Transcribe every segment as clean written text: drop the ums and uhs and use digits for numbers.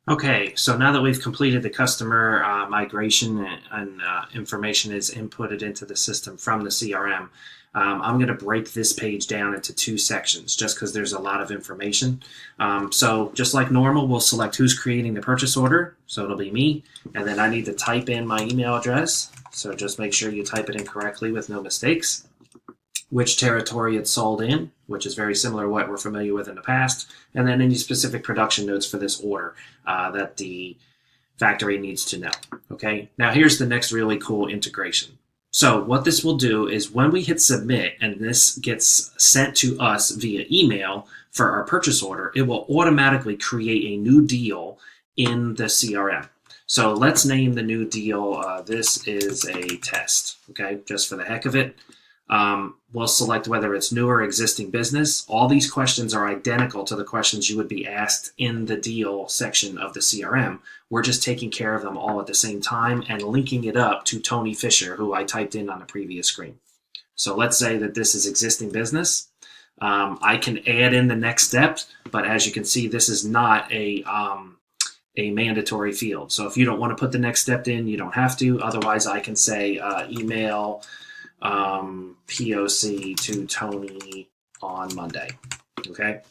Okay, so now that we've completed the customer migration and information is inputted into the system from the CRM, I'm going to break this page down into two sections just because there's a lot of information. So just like normal, we'll select who's creating the purchase order. So it'll be me, and then I need to type in my email address. So just make sure you type it in correctly with no mistakes, which territory it's sold in, which is very similar to what we're familiar with in the past, and then any specific production notes for this order that the factory needs to know. Okay, now here's the next really cool integration. So what this will do is when we hit submit and this gets sent to us via email for our purchase order, it will automatically create a new deal in the CRM. So let's name the new deal. This is a test, okay, just for the heck of it. We'll select whether it's new or existing business. All these questions are identical to the questions you would be asked in the deal section of the CRM. We're just taking care of them all at the same time and linking it up to Tony Fisher, who I typed in on the previous screen. So let's say that this is existing business. I can add in the next step, but as you can see, this is not a mandatory field. So if you don't want to put the next step in, you don't have to. Otherwise, I can say email POC to Tony on Monday. Okay.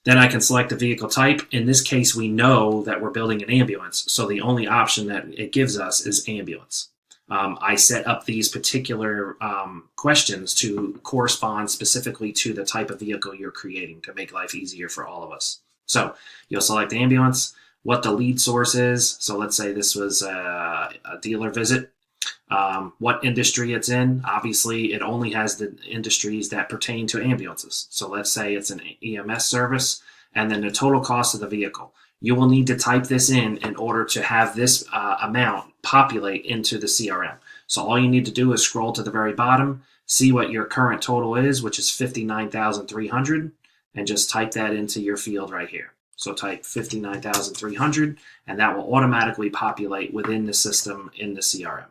Then I can select the vehicle type. In this case, we know that we're building an ambulance. So the only option that it gives us is ambulance. I set up these particular questions to correspond specifically to the type of vehicle you're creating to make life easier for all of us. So you'll select ambulance, what the lead source is. So let's say this was a dealer visit. What industry it's in. Obviously, it only has the industries that pertain to ambulances. So let's say it's an EMS service, and then the total cost of the vehicle. You will need to type this in order to have this amount populate into the CRM. So all you need to do is scroll to the very bottom, see what your current total is, which is $59,300, and just type that into your field right here. So type 59,300, and that will automatically populate within the system in the CRM.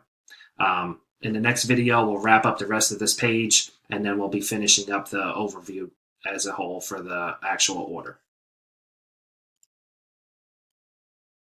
In the next video, we'll wrap up the rest of this page, and then we'll be finishing up the overview as a whole for the actual order.